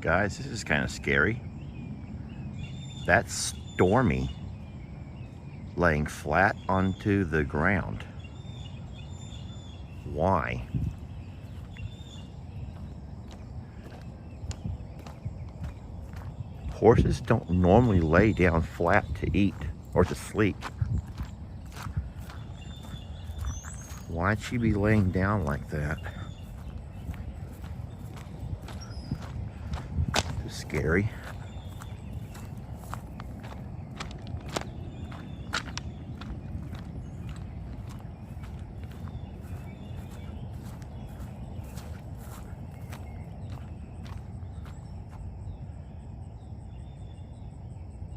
Guys, this is kind of scary. That's Stormy laying flat onto the ground. Why? Horses don't normally lay down flat to eat or to sleep. Why'd she be laying down like that? This is scary.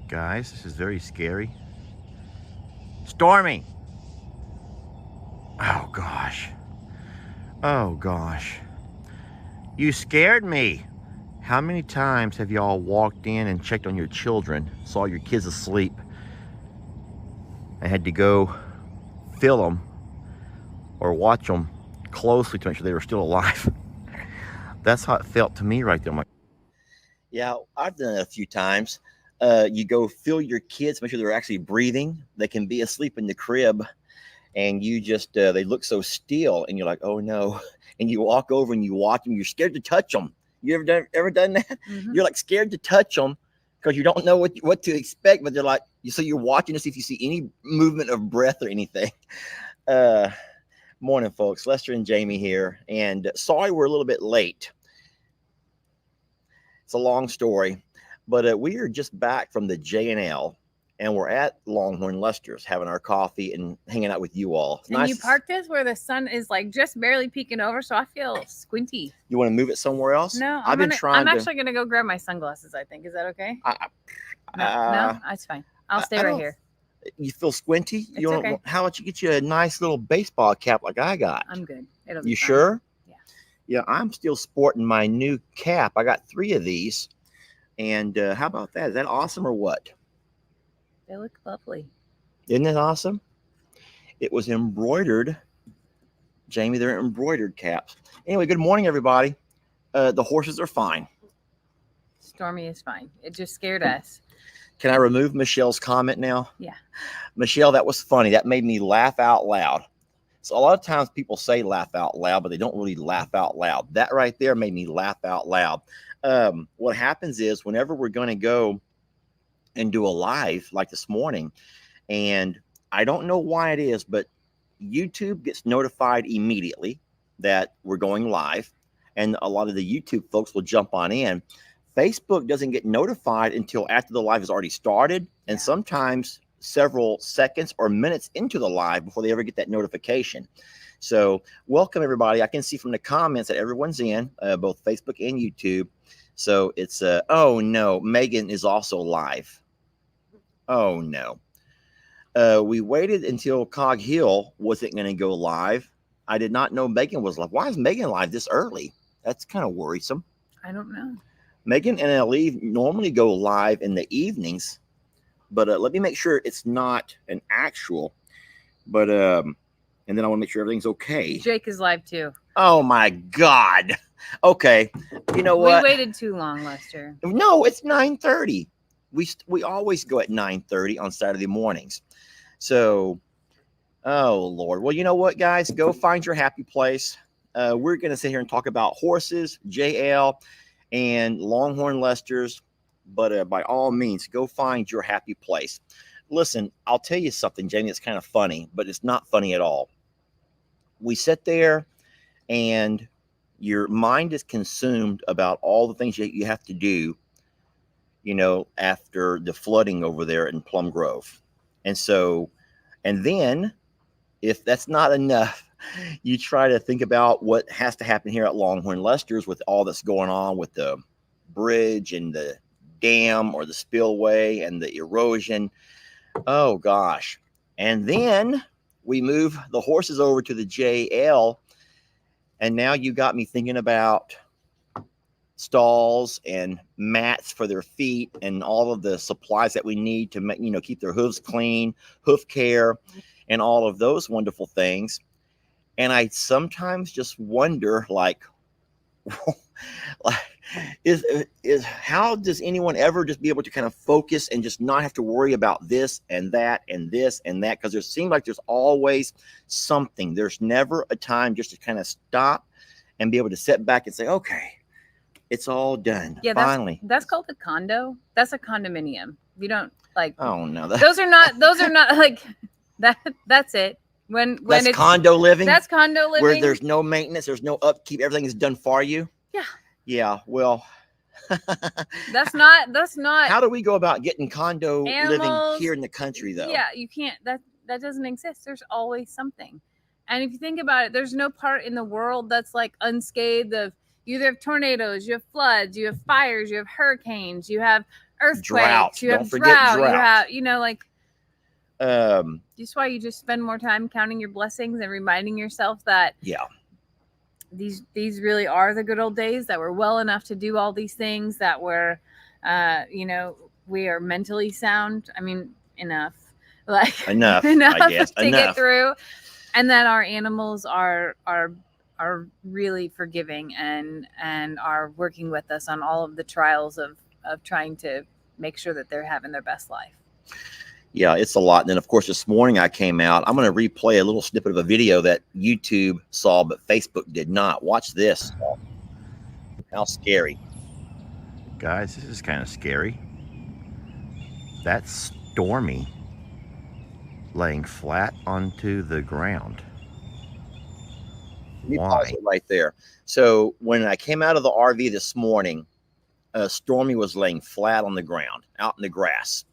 Guys, this is very scary. Stormy! Oh gosh. Oh gosh. You scared me. How many times have y'all walked in and checked on your children, saw your kids asleep, and had to go fill them or watch them closely to make sure they were still alive? That's how it felt to me right there. I'm like, yeah, I've done it a few times. You go fill your kids, make sure they're actually breathing. They can be asleep in the crib, and you just, they look so still, and you're like, oh no. And you walk over and you watch them. You're scared to touch them. You ever done that? Mm-hmm. You're like scared to touch them because you don't know what to expect, but they're like, so you're watching to see if you see any movement of breath or anything. Morning, folks. Lester and Jamie here, and sorry we're a little bit late. It's a long story, but we are just back from the J&L, and we're at Longhorn Lester's having our coffee and hanging out with you all. It's and nice. You parked this where the sun is like just barely peeking over, so I feel squinty. You want to move it somewhere else? No, I'm actually going to go grab my sunglasses, I think. Is that okay? No, that's fine. I'll stay right here. You feel squinty? It's okay. How about you get you a nice little baseball cap like I got? I'm good. It'll be you fine. Sure? Yeah. Yeah, I'm still sporting my new cap. I got 3 of these. And how about that? Is that awesome or what? They look lovely. Isn't it awesome? It was embroidered. Jamie, they're embroidered caps. Anyway, good morning, everybody. The horses are fine. Stormy is fine. It just scared us. Can I remove Michelle's comment now? Yeah. Michelle, that was funny. That made me laugh out loud. So a lot of times people say laugh out loud, but they don't really laugh out loud. That right there made me laugh out loud. What happens is whenever we're going to go and do a live like this morning, and I don't know why it is, but YouTube gets notified immediately that we're going live, and a lot of the YouTube folks will jump on in. Facebook doesn't get notified until after the live has already started, and sometimes several seconds or minutes into the live before they ever get that notification. So welcome, everybody. I can see from the comments that everyone's in, both Facebook and YouTube. So it's, oh no, Megan is also live. Oh no. We waited until Cog Hill wasn't going to go live. I did not know Megan was live. Why is Megan live this early? That's kind of worrisome. I don't know. Megan and Ellie normally go live in the evenings, but let me make sure it's not an actual. But and then I want to make sure everything's okay. Jake is live too. Oh my God. Okay. You know what? We waited too long, Lester. No, it's 9:30. We always go at 9:30 on Saturday mornings. So, oh Lord. Well, you know what, guys? Go find your happy place. We're going to sit here and talk about horses, JL, and Longhorn Lester's. But by all means, go find your happy place. Listen, I'll tell you something, Jamie. It's kind of funny, but it's not funny at all. We sit there and your mind is consumed about all the things you have to do, you know, after the flooding over there in Plum Grove. And so, and then if that's not enough, you try to think about what has to happen here at Longhorn Lester's with all that's going on with the bridge and the dam or the spillway and the erosion. Oh gosh. And then we move the horses over to the JL. And now you got me thinking about stalls and mats for their feet and all of the supplies that we need to make, you know, keep their hooves clean, hoof care, and all of those wonderful things. And I sometimes just wonder, like, like, is how does anyone ever just be able to kind of focus and just not have to worry about this and that and this and that? Because there seems like there's always something. There's never a time just to kind of stop and be able to sit back and say, okay, it's all done. Yeah, finally. That's called a condo. That's a condominium. You don't like. Oh no, those are not like that. That's it. When that's it's condo living. That's condo living where there's no maintenance, there's no upkeep, everything is done for you. Yeah. Yeah. Well, that's not. How do we go about getting condo animals, living here in the country, though? Yeah, you can't. That doesn't exist. There's always something. And if you think about it, there's no part in the world that's like unscathed of. You either have tornadoes, you have floods, you have fires, you have hurricanes, you have earthquakes, drought. you have Don't forget drought, drought. you have, you know, like. Just why you just spend more time counting your blessings and reminding yourself that these really are the good old days, that we're well enough to do all these things, that we're we are mentally sound. I mean, enough I guess, to get through, and that our animals are really forgiving and are working with us on all of the trials of trying to make sure that they're having their best life. Yeah, it's a lot. And then, of course, this morning I came out. I'm going to replay a little snippet of a video that YouTube saw, but Facebook did not. Watch this. How scary. Guys, this is kind of scary. That's Stormy laying flat onto the ground. Let me pause it right there. So when I came out of the RV this morning, Stormy was laying flat on the ground, out in the grass.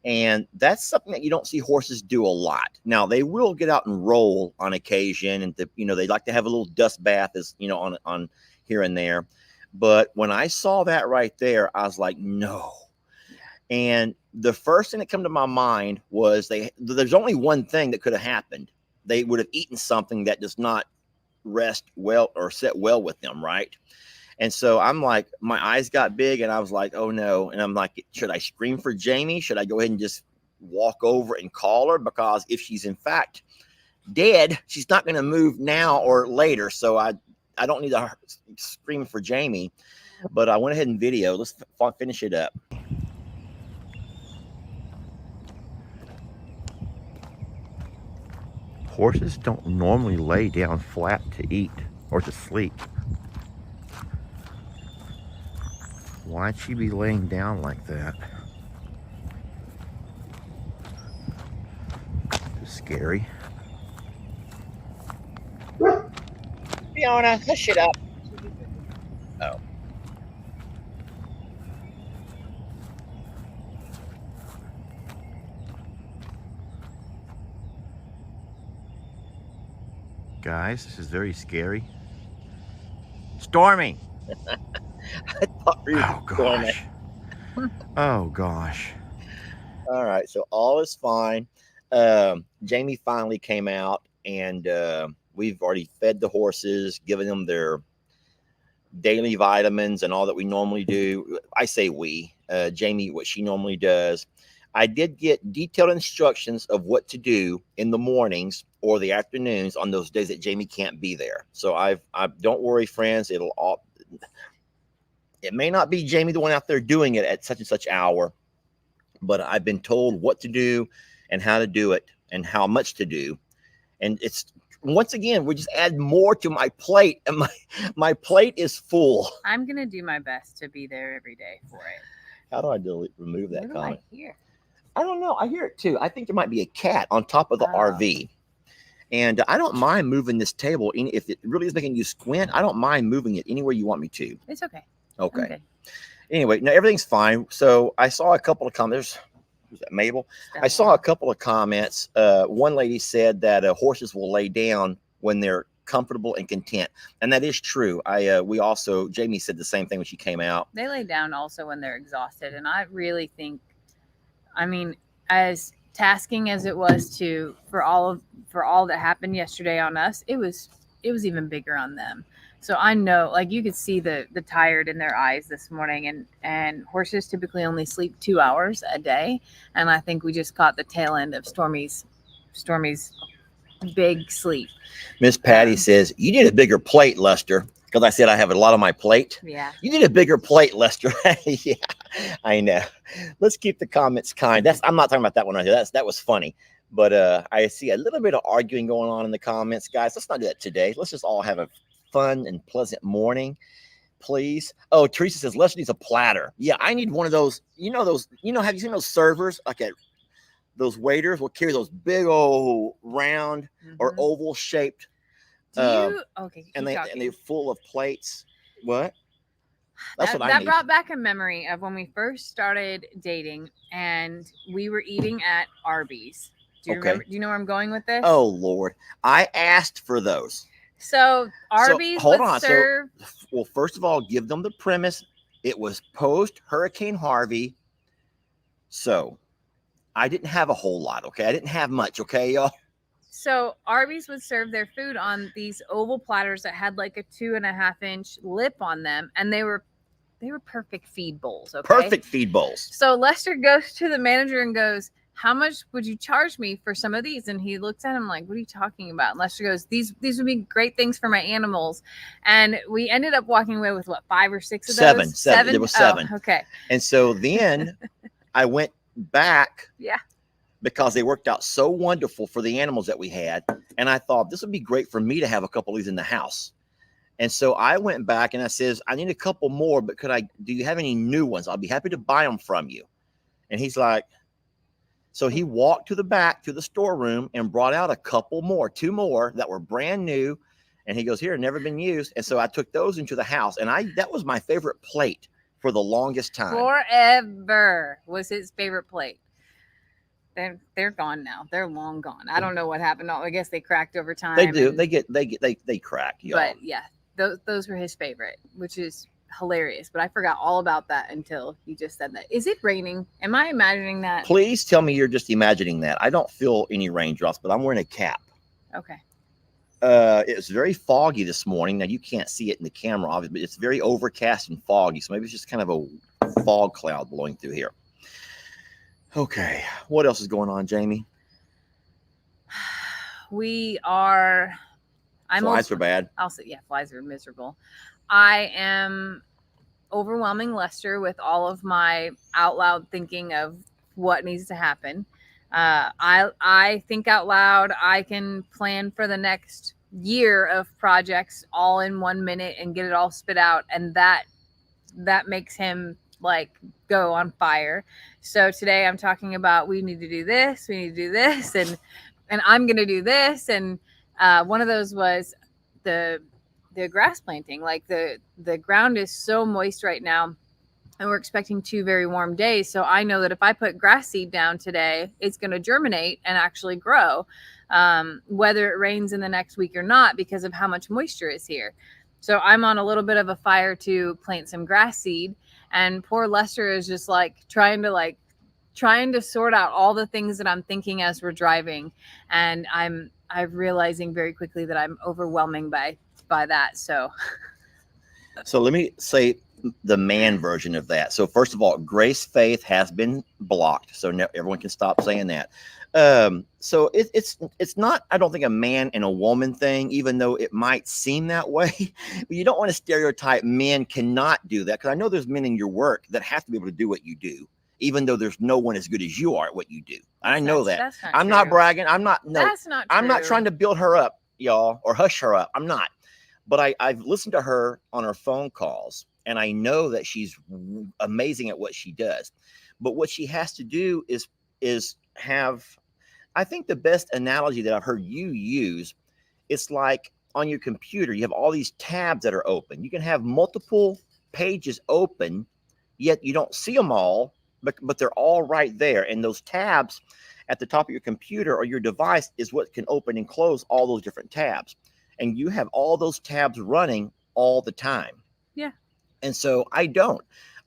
And that's something that you don't see horses do a lot. Now, they will get out and roll on occasion, and they like to have a little dust bath, as on here and there. But when I saw that right there, I was like, no. And the first thing that came to my mind was there's only one thing that could have happened. They would have eaten something that does not rest well or sit well with them, right? And so I'm like, my eyes got big and I was like, oh no. And I'm like, should I scream for Jamie? Should I go ahead and just walk over and call her? Because if she's in fact dead, she's not going to move now or later. So I don't need to scream for Jamie, but I went ahead and video. Let's finish it up. Horses don't normally lay down flat to eat or to sleep. Why'd she be laying down like that? It's scary. Fiona, hush it up. Oh. Guys, this is very scary. Stormy! I thought we were gosh. Oh gosh. All right, so all is fine. Jamie finally came out, and we've already fed the horses, given them their daily vitamins and all that we normally do. I say we, Jamie, what she normally does. I did get detailed instructions of what to do in the mornings or the afternoons on those days that Jamie can't be there. So I don't worry, friends. It may not be Jamie the one out there doing it at such and such hour, but I've been told what to do and how to do it and how much to do. And it's, once again, we just add more to my plate, and my plate is full. I'm going to do my best to be there every day for it. How do I remove that comment? I hear? I don't know. I hear it too. I think there might be a cat on top of the RV. And I don't mind moving this table. If it really is making you squint, I don't mind moving it anywhere you want me to. It's okay. Okay. Anyway, now everything's fine. So I saw a couple of comments. Was that Mabel? I saw a couple of comments. One lady said that horses will lay down when they're comfortable and content, and that is true. Jamie said the same thing when she came out. They lay down also when they're exhausted, and I really think, I mean, as tasking as it was for all that happened yesterday on us, it was even bigger on them. So I know, like, you could see the tired in their eyes this morning, and horses typically only sleep 2 hours a day. And I think we just caught the tail end of Stormy's big sleep. Miss Patty says, you need a bigger plate, Lester. because I said I have a lot on my plate. Yeah. You need a bigger plate, Lester. Yeah, I know. Let's keep the comments kind. I'm not talking about that one right here. That was funny. But I see a little bit of arguing going on in the comments, guys. Let's not do that today. Let's just all have a fun and pleasant morning, please. Oh, Teresa says Lester needs a platter. Yeah, I need one of those. Have you seen those servers like those waiters will carry those big old round or oval shaped. Okay. And they're full of plates. What? That's what I That need. brought back a memory of when we first started dating and we were eating at Arby's. Do you remember? Do you know where I'm going with this? Oh Lord, I asked for those. So Arby's would serve. Well, first of all, give them the premise. It was post Hurricane Harvey, so I didn't have a whole lot. Okay, I didn't have much. Okay, y'all. So Arby's would serve their food on these oval platters that had like a 2.5-inch lip on them, and they were perfect feed bowls. Okay, perfect feed bowls. So Lester goes to the manager and goes, "How much would you charge me for some of these?" And he looks at him like, "What are you talking about?" And Lester goes, "These would be great things for my animals." And we ended up walking away with what, 5 or 6 of those? Seven. There was 7. Oh, okay. And so then I went back. Yeah. Because they worked out so wonderful for the animals that we had. And I thought this would be great for me to have a couple of these in the house. And so I went back and I says, I need a couple more, but do you have any new ones? I'll be happy to buy them from you. And he's like, so he walked to the back to the storeroom and brought out a couple more, 2 more that were brand new. And he goes, here, never been used. And so I took those into the house, and that was my favorite plate for the longest time. Forever was his favorite plate. They're gone now. They're long gone. I don't know what happened. I guess they cracked over time. They do. They crack. Y'all. But yeah, those were his favorite, which is hilarious. But I forgot all about that until you just said that. Is it raining? Am I imagining that? Please tell me you're just imagining that. I don't feel any raindrops, but I'm wearing a cap. Okay. It was very foggy this morning. Now you can't see it in the camera, obviously, but it's very overcast and foggy. So maybe it's just kind of a fog cloud blowing through here. Okay, what else is going on, Jamie? Flies are bad. I'll say, yeah, flies are miserable. I am overwhelming Lester with all of my out loud thinking of what needs to happen. I think out loud. I can plan for the next year of projects all in 1 minute and get it all spit out, and that makes him like go on fire. So today I'm talking about we need to do this, and I'm gonna do this. And one of those was the grass planting. Like the ground is so moist right now, and we're expecting 2 very warm days. So I know that if I put grass seed down today, it's gonna germinate and actually grow, whether it rains in the next week or not, because of how much moisture is here. So I'm on a little bit of a fire to plant some grass seed. And poor Lester is just like trying to sort out all the things that I'm thinking as we're driving. And I'm realizing very quickly that I'm overwhelming by that. So let me say the man version of that. So first of all, Grace Faith has been blocked. So everyone can stop saying that. So it's not, I don't think, a man and a woman thing, even though it might seem that way. But you don't want to stereotype men cannot do that, because I know there's men in your work that have to be able to do what you do, even though there's no one as good as you are at what you do. I know that. I'm not bragging. That's not true. I'm not trying to build her up, y'all, or hush her up. I'm not. But I've listened to her on her phone calls, and I know that she's amazing at what she does. But what she has to do is have, I think the best analogy that I've heard you use, it's like on your computer, you have all these tabs that are open. You can have multiple pages open, yet you don't see them all, but they're all right there. And those tabs at the top of your computer or your device is what can open and close all those different tabs. And you have all those tabs running all the time. Yeah. And so I don't.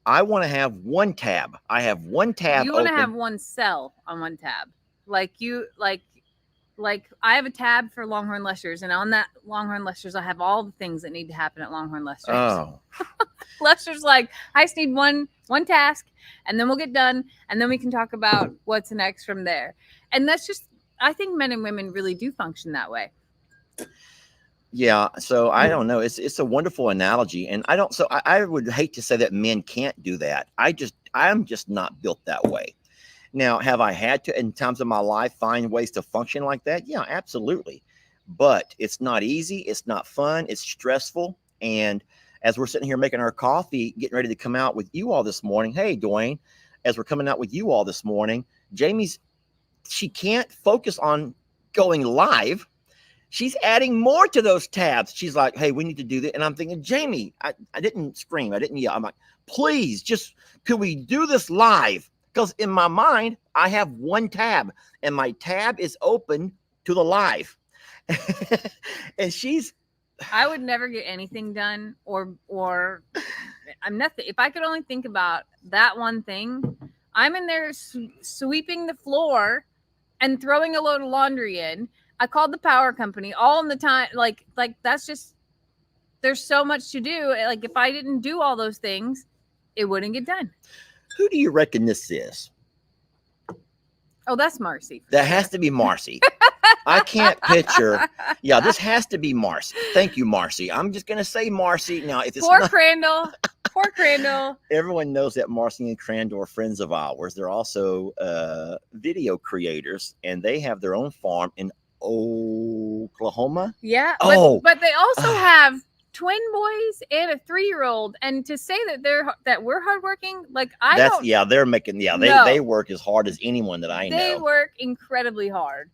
I want to have one tab. I have one tab. You want to have one cell on one tab. Like I have a tab for Longhorn Lester's, and on that Longhorn Lester's, I have all the things that need to happen at Longhorn Lester's. Oh. Lester's like, I just need one task, and then we'll get done, and then we can talk about what's next from there. And that's just, I think men and women really do function that way. Yeah, so I don't know. It's a wonderful analogy, and I would hate to say that men can't do that. I'm just not built that way. Now, have I had to, in times of my life, find ways to function like that? Yeah, absolutely. But it's not easy. It's not fun. It's stressful. And as we're sitting here making our coffee, getting ready to come out with you all this morning. Hey, Dwayne, as we're coming out with you all this morning, she can't focus on going live. She's adding more to those tabs. She's like, hey, we need to do that. And I'm thinking, Jamie, I didn't scream. I didn't yell. I'm like, please, could we do this live? Because in my mind, I have one tab and my tab is open to the live. And I would never get anything done or I'm nothing. If I could only think about that one thing, I'm in there sweeping the floor and throwing a load of laundry in. I called the power company all in the time. Like that's just, there's so much to do. Like if I didn't do all those things, it wouldn't get done. Who do you reckon this is? Oh, that's Marcy. That has to be Marcy. I can't picture. Yeah, this has to be Marcy. Thank you, Marcy. I'm just going to say Marcy. Now, if it's Poor Crandall. Poor Crandall. Everyone knows that Marcy and Crandall are friends of ours. They're also video creators, and they have their own farm in Oklahoma. Yeah. But they also have twin boys and a 3-year-old, and to say that we're hardworking, like they're making they work as hard as anyone that I know. They work incredibly hard.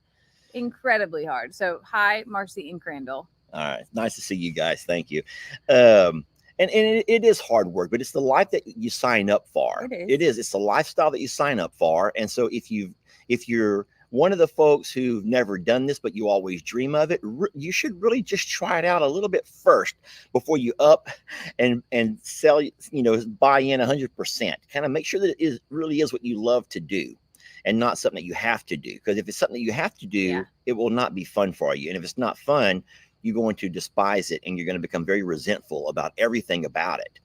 So hi, Marcy and Crandall. All right, nice to see you guys. Thank you. And it is hard work, but it's the life that you sign up for. It is. It's the lifestyle that you sign up for. And so if you're one of the folks who've never done this, but you always dream of it, you should really just try it out a little bit first before you up and sell, buy in 100%. Kind of make sure that it really is what you love to do and not something that you have to do. Because if it's something that you have to do, it will not be fun for you. And if it's not fun, you're going to despise it and you're going to become very resentful about everything about it.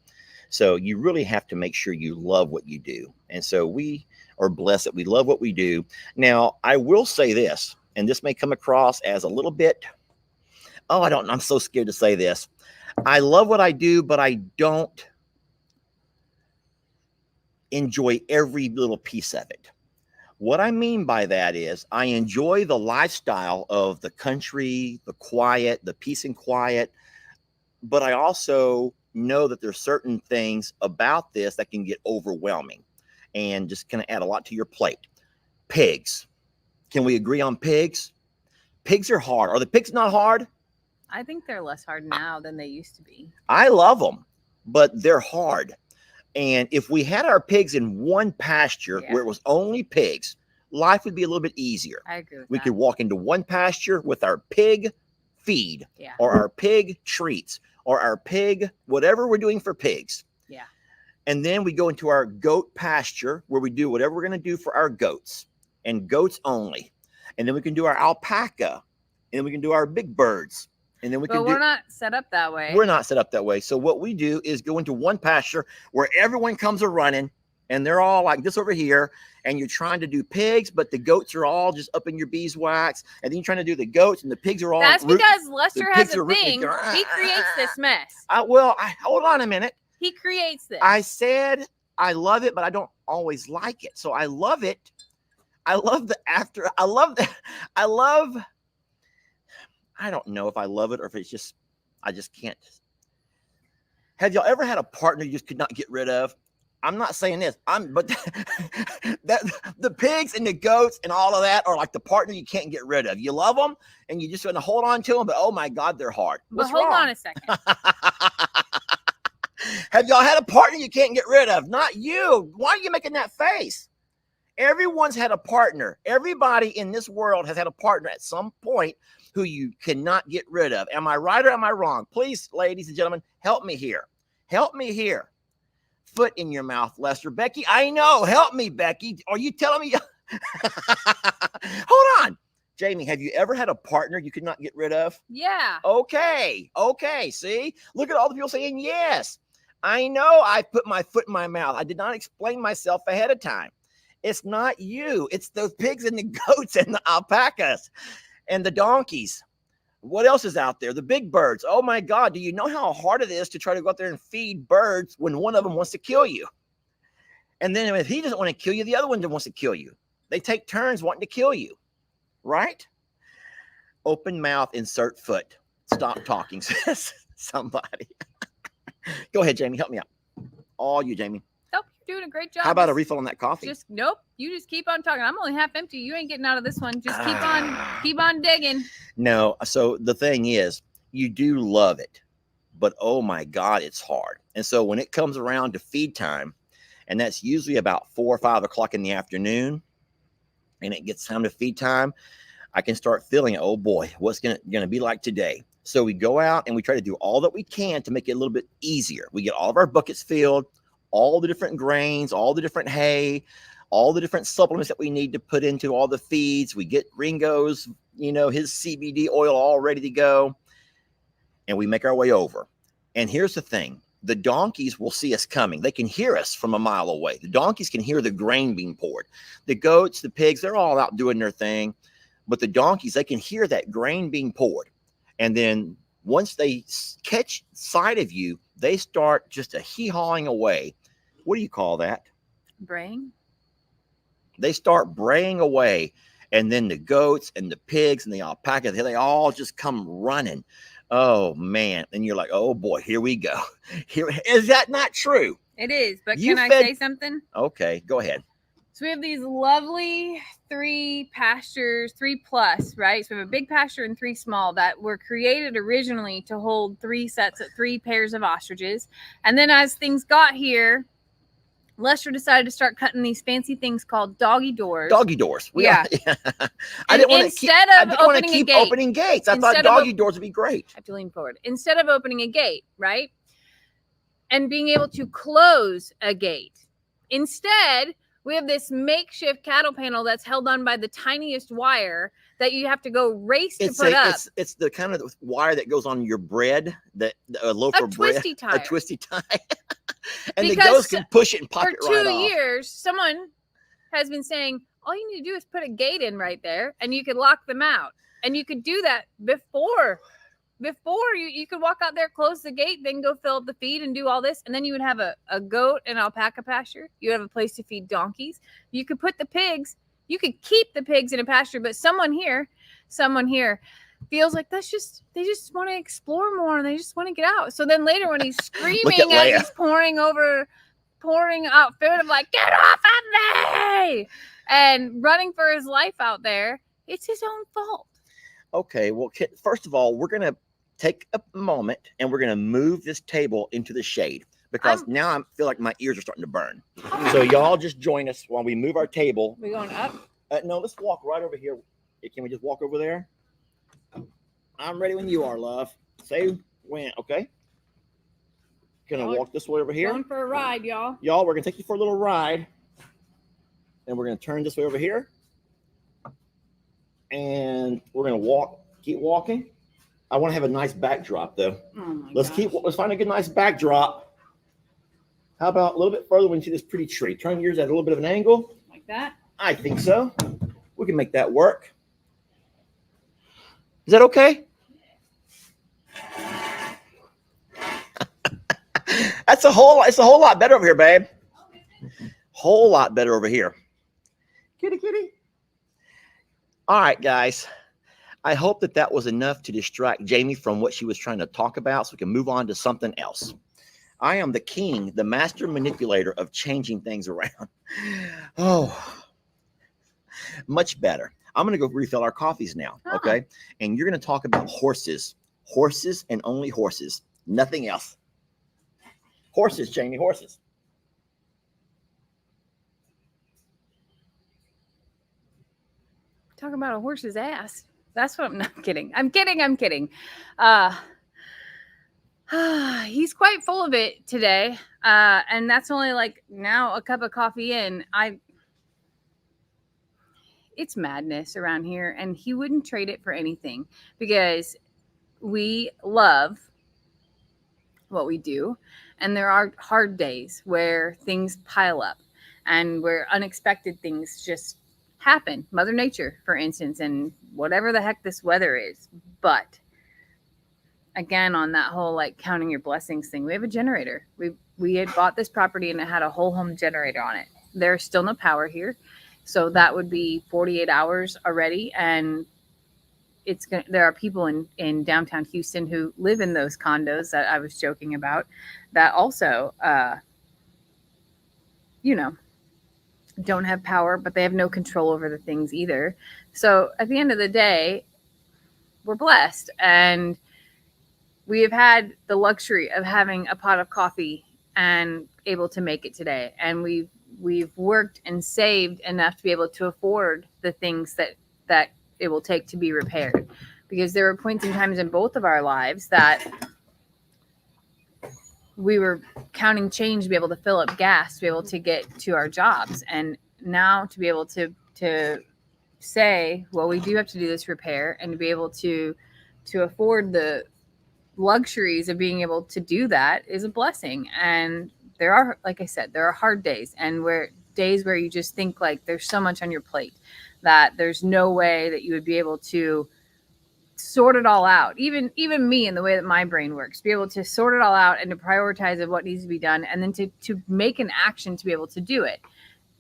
So you really have to make sure you love what you do. And so we are blessed that we love what we do. Now, I will say this, and this may come across as a little bit, I'm so scared to say this. I love what I do, but I don't enjoy every little piece of it. What I mean by that is I enjoy the lifestyle of the country, the quiet, the peace and quiet, but I also know that there's certain things about this that can get overwhelming and just kind of add a lot to your plate. Pigs. Can we agree on pigs? Pigs are hard. Are the pigs not hard? I think they're less hard now than they used to be. I love them, but they're hard. And if we had our pigs in one pasture where it was only pigs, life would be a little bit easier. I agree with we that. could walk into one pasture with our pig feed or our pig treats or our pig, whatever we're doing for pigs. Yeah. And then we go into our goat pasture where we do whatever we're going to do for our goats and goats only. And then we can do our alpaca and then we can do our big birds. And then we're not set up that way. We're not set up that way. So what we do is go into one pasture where everyone comes a running and they're all like this over here. And you're trying to do pigs, but the goats are all just up in your beeswax. And then you're trying to do the goats and the pigs are all. That's because Lester has a thing. He creates this mess. Hold on a minute. He creates this. I said I love it, but I don't always like it. So I love it. I love I don't know if I love it or if it's just, I just can't. Have y'all ever had a partner you just could not get rid of? I'm not saying this. But the pigs and the goats and all of that are like the partner you can't get rid of. You love them and you just want to hold on to them, but oh my God, they're hard. But hold on a second. Have y'all had a partner you can't get rid of? Not you. Why are you making that face? Everyone's had a partner. Everybody in this world has had a partner at some point who you cannot get rid of. Am I right or am I wrong? Please, ladies and gentlemen, help me here. Help me here. Foot in your mouth, Lester. Becky, I know. Help me, Becky. Are you telling me? Hold on. Jamie, have you ever had a partner you could not get rid of? Yeah. Okay. See? Look at all the people saying yes. I know I put my foot in my mouth. I did not explain myself ahead of time. It's not you. It's those pigs and the goats and the alpacas and the donkeys. What else is out there? The big birds. Oh my God. Do you know how hard it is to try to go out there and feed birds when one of them wants to kill you? And then if he doesn't want to kill you, the other one wants to kill you. They take turns wanting to kill you, right? Open mouth, insert foot. Stop talking, says somebody. Go ahead, Jamie. Help me out. All you, Jamie. Nope, you're doing a great job. How about a refill on that coffee? Nope. You just keep on talking. I'm only half empty. You ain't getting out of this one. Just keep on digging. No. So the thing is, you do love it, but oh my God, it's hard. And so when it comes around to feed time, and that's usually about 4 or 5 o'clock in the afternoon, and it gets time to feed time, I can start feeling, oh boy, what's gonna be like today? So we go out and we try to do all that we can to make it a little bit easier. We get all of our buckets filled, all the different grains, all the different hay, all the different supplements that we need to put into all the feeds. We get Ringo's, his CBD oil all ready to go, and we make our way over. And here's the thing. The donkeys will see us coming. They can hear us from a mile away. The donkeys can hear the grain being poured. The goats, the pigs, they're all out doing their thing. But the donkeys, they can hear that grain being poured. And then once they catch sight of you, they start just a hee-hawing away. What do you call that? Braying. They start braying away. And then the goats and the pigs and the alpaca, they all just come running. Oh, man. And you're like, oh, boy, here we go. Is that not true? It is. But can I say something? Okay, go ahead. So we have these lovely 3 pastures, 3+, right? So we have a big pasture and 3 small that were created originally to hold 3 pairs of ostriches. And then as things got here, Lester decided to start cutting these fancy things called doggy doors. Doggy doors. Yeah. I didn't want to keep opening gates. I thought doggy doors would be great. I have to lean forward. Instead of opening a gate, right? And being able to close a gate. Instead, we have this makeshift cattle panel that's held on by the tiniest wire that you have to go race to put up. It's the kind of wire that goes on your bread, a loaf of bread. A twisty tie. And the goats can push it and pop it right off. For 2 years, someone has been saying, all you need to do is put a gate in right there and you could lock them out. And you could do that before you could walk out there, close the gate, then go fill up the feed and do all this. And then you would have a goat and alpaca pasture. You would have a place to feed donkeys. You could put the pigs, you could keep the pigs in a pasture, but someone here feels like they just want to explore more and they just want to get out. So then later when he's screaming and he's pouring out food, I'm like, get off of me! And running for his life out there, it's his own fault. Okay, well, first of all, we're going to take a moment and we're going to move this table into the shade because now I feel like my ears are starting to burn. So y'all just join us while we move our table. We going up? No, let's walk right over here. Can we just walk over there? I'm ready when you are, love. Say when, okay? Gonna walk this way over here. Going for a ride, y'all. Y'all, we're gonna take you for a little ride. And we're gonna turn this way over here. And we're gonna keep walking. I want to have a nice backdrop though. Oh Let's find a good nice backdrop. How about a little bit further when you see this pretty tree? Turn yours at a little bit of an angle. Like that? I think so. We can make that work. Is that okay? It's a whole lot better over here, babe. Whole lot better over here. Kitty, kitty. All right, guys. I hope that was enough to distract Jamie from what she was trying to talk about so we can move on to something else. I am the king, the master manipulator of changing things around. Oh, much better. I'm going to go refill our coffees now, okay? And you're going to talk about horses. Horses and only horses. Nothing else. Horses, Jamie, horses. Talk about a horse's ass. That's what I'm not kidding. I'm kidding. He's quite full of it today. And that's only like now a cup of coffee in. It's madness around here, and he wouldn't trade it for anything because we love what we do. And there are hard days where things pile up and where unexpected things just happen. Mother Nature, for instance, and whatever the heck this weather is. But again, on that whole like counting your blessings thing, we have a generator. We had bought this property and it had a whole home generator on it. There's still no power here, so that would be 48 hours already. And there are people in downtown Houston who live in those condos that I was joking about that also, don't have power, but they have no control over the things either. So at the end of the day, we're blessed, and we have had the luxury of having a pot of coffee and able to make it today. And we've worked and saved enough to be able to afford the things that it will take to be repaired, because there were points in times in both of our lives that we were counting change to be able to fill up gas to be able to get to our jobs. And now to be able to say, well, we do have to do this repair, and to be able to afford the luxuries of being able to do that is a blessing. And there are, like I said, there are hard days, and days where you just think like there's so much on your plate that there's no way that you would be able to sort it all out. Even me, in the way that my brain works, be able to sort it all out and to prioritize of what needs to be done, and then to make an action to be able to do it.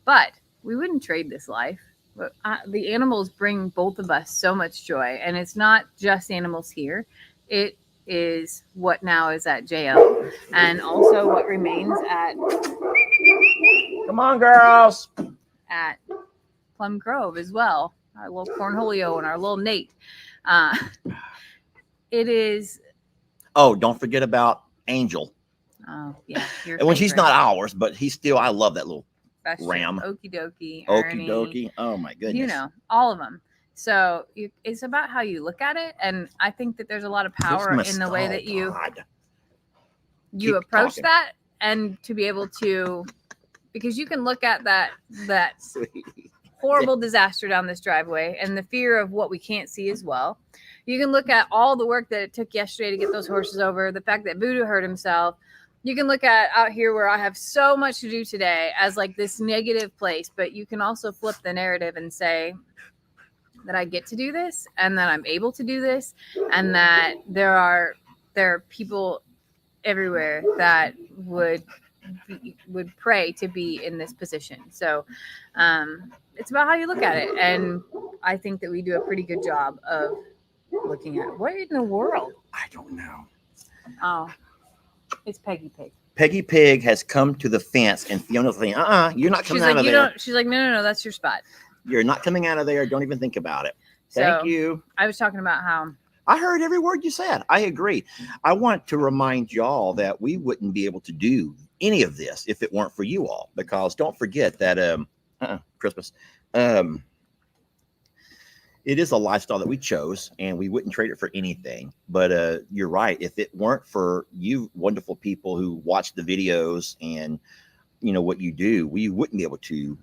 But we wouldn't trade this life. The animals bring both of us so much joy, and it's not just animals here. It is what now is at JL, and also what remains at, come on, girls, at Plum Grove as well. Our little Cornholio and our little Nate. It is. Oh, don't forget about Angel. Oh yeah, and when she's not ours, but he's still. I love that little ram. Okie dokie. Okie dokie. Oh my goodness. All of them. So it's about how you look at it, and I think that there's a lot of power in the way that you approach that, and to be able to, because you can look at that horrible disaster down this driveway and the fear of what we can't see as well. You can look at all the work that it took yesterday to get those horses over, the fact that Voodoo hurt himself. You can look at out here where I have so much to do today as like this negative place, but you can also flip the narrative and say that I get to do this, and that I'm able to do this, and that there are people everywhere that would pray to be in this position. So it's about how you look at it, and I think that we do a pretty good job of looking at what in the world. I don't know. Oh, it's Peggy Pig. Peggy Pig has come to the fence, and Fiona's saying, you're not coming out of there. She's like, no, that's your spot. You're not coming out of there. Don't even think about it. Thank you. I was talking about how I heard every word you said. I agree. I want to remind y'all that we wouldn't be able to do any of this if it weren't for you all, because don't forget that Christmas, it is a lifestyle that we chose, and we wouldn't trade it for anything. But you're right. If it weren't for you wonderful people who watch the videos and what you do, we wouldn't be able to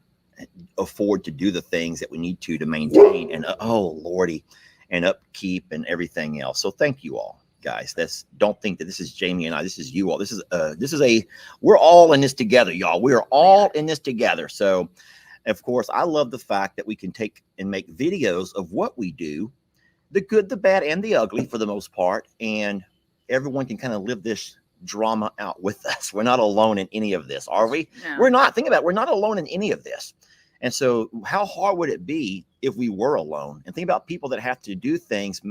afford to do the things that we need to maintain and Lordy, and upkeep and everything else. So thank you all, guys. Don't think that this is Jamie and I. This is you all. We're all in this together, y'all. We are all in this together. So, of course, I love the fact that we can take and make videos of what we do, the good, the bad, and the ugly for the most part, and everyone can kind of live this drama out with us. We're not alone in any of this, are we? No. We're not. Think about it. We're not alone in any of this. And so how hard would it be if we were alone? And think about people that have to do things,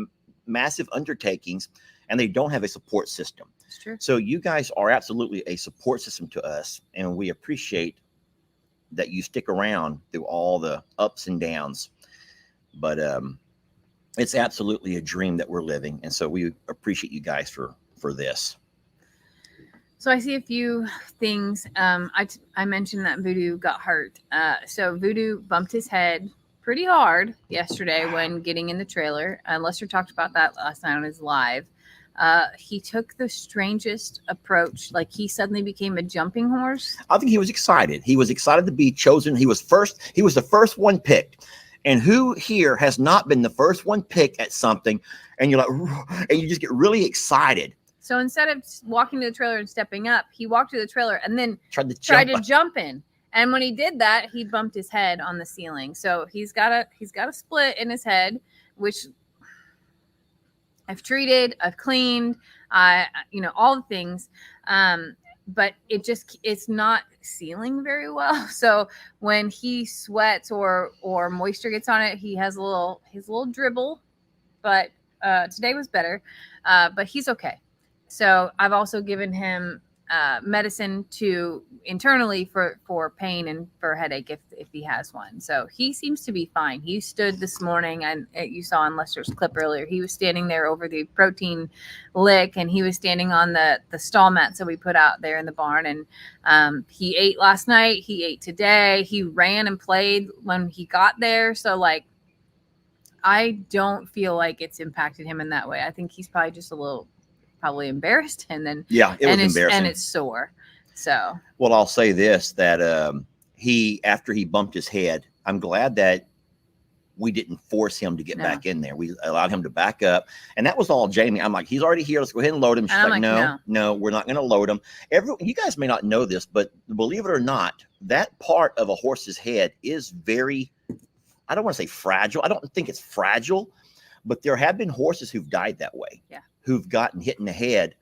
massive undertakings, and they don't have a support system. It's true. So you guys are absolutely a support system to us, and we appreciate that you stick around through all the ups and downs. But it's absolutely a dream that we're living, and so we appreciate you guys for this. So I see a few things. I mentioned that Voodoo got hurt. So Voodoo bumped his head pretty hard yesterday when getting in the trailer. Lester talked about that last night on his live. He took the strangest approach. Like he suddenly became a jumping horse. I think he was excited. He was excited to be chosen. He was the first one picked. And who here has not been the first one picked at something, and you're like, and you just get really excited. So instead of walking to the trailer and stepping up, he walked to the trailer and then tried to jump in. And when he did that, he bumped his head on the ceiling. So he's got a split in his head, which I've treated, I've cleaned, all the things. But it's not sealing very well. So when he sweats or moisture gets on it, he has his little dribble, but today was better. But he's okay. So I've also given him medicine internally for pain and for headache if he has one. So he seems to be fine. He stood this morning, and you saw in Lester's clip earlier, he was standing there over the protein lick, and he was standing on the stall mat that we put out there in the barn. And he ate last night. He ate today. He ran and played when he got there. So like, I don't feel like it's impacted him in that way. I think he's probably just a little embarrassed, and then it was embarrassing, and it's sore. So well, I'll say this, that after he bumped his head, I'm glad that we didn't force him to get back in there. We allowed him to back up, and that was all Jamie. I'm like, he's already here, let's go ahead and load him. She's like, no, we're not going to load him. You guys may not know this, but believe it or not, that part of a horse's head is very, I don't want to say fragile. I don't think it's fragile, but there have been horses who've died that way. Yeah. Who've gotten hit in the head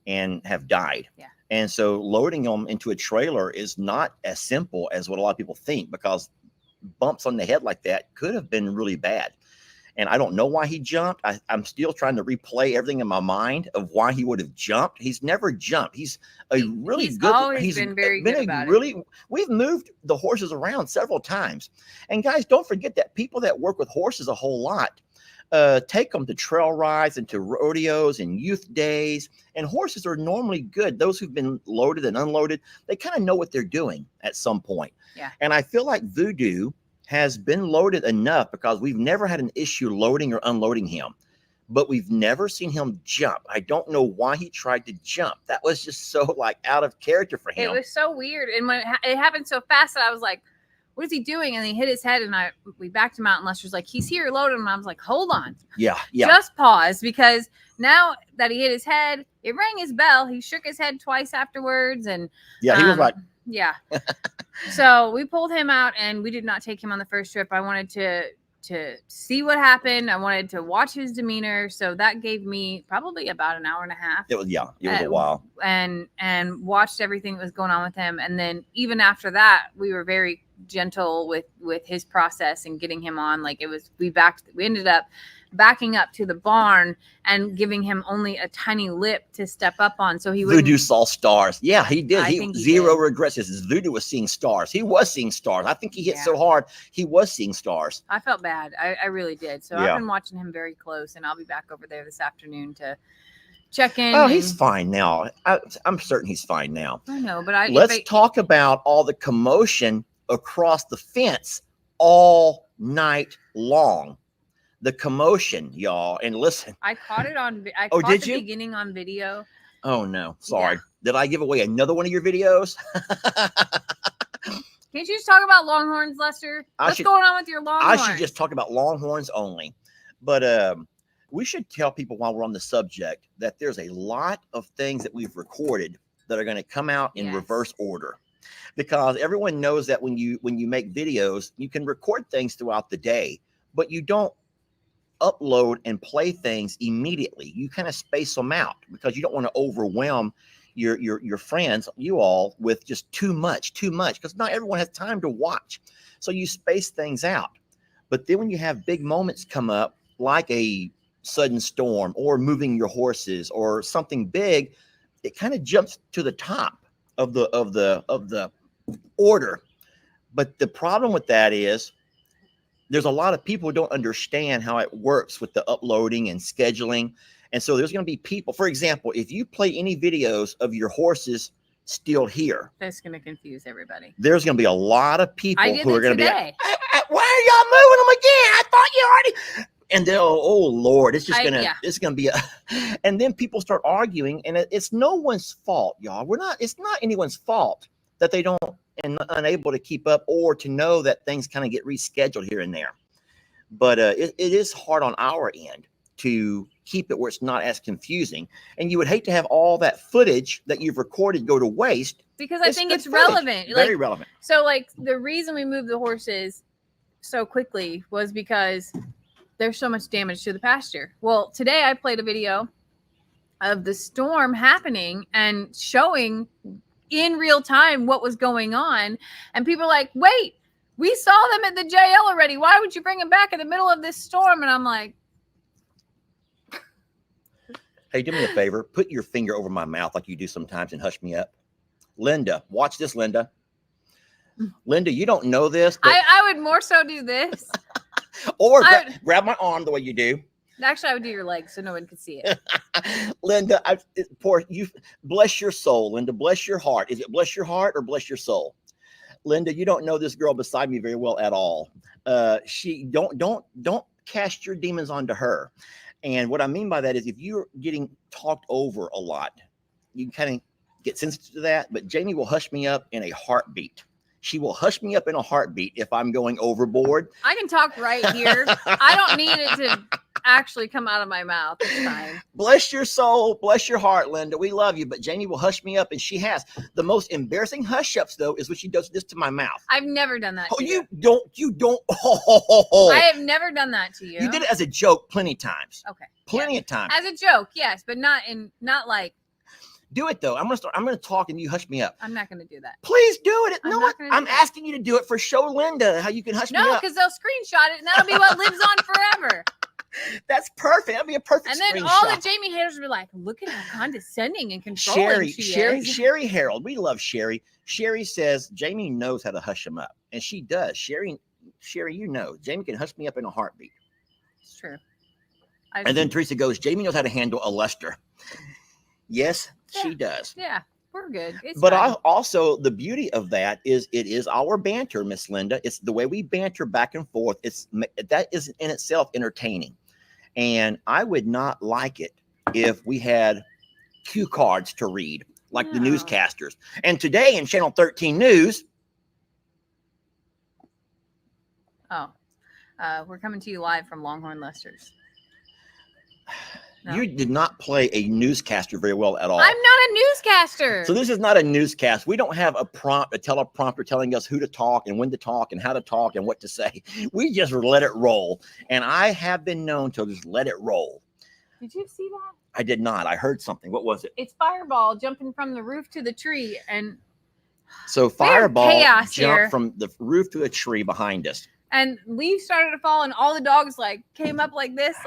and have died. Yeah. And so loading them into a trailer is not as simple as what a lot of people think, because bumps on the head like that could have been really bad. And I don't know why he jumped. I'm still trying to replay everything in my mind of why he would have jumped. He's never jumped. He's always been very good about it. We've moved the horses around several times. And guys, don't forget that people that work with horses a whole lot take them to trail rides and to rodeos and youth days. And horses are normally good. Those who've been loaded and unloaded, they kind of know what they're doing at some point. Yeah. And I feel like Voodoo has been loaded enough, because we've never had an issue loading or unloading him, but we've never seen him jump. I don't know why he tried to jump. That was just so like out of character for him. It was so weird. And when it happened so fast that I was like, what is he doing? And he hit his head, and we backed him out, and Lester's like, he's here, load him. And I was like, hold on. Yeah. Just pause, because now that he hit his head, it rang his bell. He shook his head twice afterwards. And he was like, yeah. So we pulled him out, and we did not take him on the first trip. I wanted to see what happened. I wanted to watch his demeanor. So that gave me probably about an hour and a half. It was a while. And watched everything that was going on with him. And then even after that, we were very gentle with his process and getting him on. Like we ended up backing up to the barn and giving him only a tiny lip to step up on, so he would. Voodoo saw stars. Yeah, he did. He zero did. regrets. Voodoo was seeing stars. He was seeing stars. I think he hit so hard, he was seeing stars. I felt bad. I really did. So I've been watching him very close, and I'll be back over there this afternoon to check in. Oh, he's fine now. I'm certain he's fine now. I know, but let's talk about all the commotion across the fence all night long. The commotion, y'all. And listen, I caught it on. I caught did the you? Beginning on video. Oh no, sorry. Yeah. Did I give away another one of your videos? Can't you just talk about Longhorns, Lester? What's going on with your Longhorns? I should just talk about Longhorns only. But we should tell people while we're on the subject that there's a lot of things that we've recorded that are going to come out in reverse order. Because everyone knows that when you make videos, you can record things throughout the day, but you don't upload and play things immediately. You kind of space them out, because you don't want to overwhelm your friends, you all, with just too much, because not everyone has time to watch. So you space things out. But then when you have big moments come up, like a sudden storm or moving your horses or something big, it kind of jumps to the top of the order. But the problem with that is there's a lot of people who don't understand how it works with the uploading and scheduling. And so there's going to be people, for example, if you play any videos of your horses still here, that's going to confuse everybody. There's going to be a lot of people who are going to be like, why are y'all moving them again? I thought you already. And they'll, oh Lord, it's just it's gonna be and then people start arguing, and it's no one's fault, y'all. It's not anyone's fault that they don't and unable to keep up or to know that things kind of get rescheduled here and there. But it is hard on our end to keep it where it's not as confusing. And you would hate to have all that footage that you've recorded go to waste. Because I think it's relevant. Very relevant. So like the reason we moved the horses so quickly was because there's so much damage to the pasture. Well, today I played a video of the storm happening and showing in real time what was going on. And people are like, wait, we saw them at the JL already. Why would you bring them back in the middle of this storm? And I'm like, hey, do me a favor. Put your finger over my mouth like you do sometimes and hush me up. Linda, watch this, Linda. Linda, you don't know this. I would more so do this. Or grab my arm the way you do. Actually, I would do your legs so no one could see it. Linda, poor you. Bless your soul, Linda. Bless your heart. Is it bless your heart or bless your soul? Linda, you don't know this girl beside me very well at all. She don't cast your demons onto her. And what I mean by that is if you're getting talked over a lot, you kind of get sensitive to that. But Jamie will hush me up in a heartbeat. She will hush me up in a heartbeat if I'm going overboard. I can talk right here. I don't need it to actually come out of my mouth. It's fine. Bless your soul. Bless your heart, Linda. We love you. But Jamie will hush me up, and she has. The most embarrassing hush-ups, though, is when she does this to my mouth. I've never done that to you. You don't. Oh. I have never done that to you. You did it as a joke plenty of times. Okay. Plenty of times. As a joke, yes, but not like. Do it though. I'm gonna talk and you hush me up. I'm not gonna do that. Please do it. I'm that. asking you to do it for show Linda how you can hush me up. No, because they'll screenshot it and that'll be what lives on forever. That's perfect. That'll be a perfect And then screenshot. all the Jamie haters will be like, look at how condescending and controlling she is. Sherry Harold. We love Sherry. Sherry says Jamie knows how to hush him up. And she does. Sherry, you know, Jamie can hush me up in a heartbeat. It's true. And then Teresa goes, Jamie knows how to handle a Lester. Yes, she does. Yeah, we're good. But also the beauty of that is it is our banter, Miss Linda. It's the way we banter back and forth. That is in itself entertaining. And I would not like it if we had cue cards to read like the newscasters. And today in Channel 13 News. We're coming to you live from Longhorn Lester's. No. You did not play a newscaster very well at all. I'm not a newscaster. So this is not a newscast. We don't have a teleprompter telling us who to talk and when to talk and how to talk and what to say. We just let it roll. And I have been known to just let it roll. Did you see that? I did not. I heard something. What was it? It's Fireball jumping from the roof to the tree. And so Fireball jumped here. From the roof to a tree behind us. And leaves started to fall and all the dogs came up like this,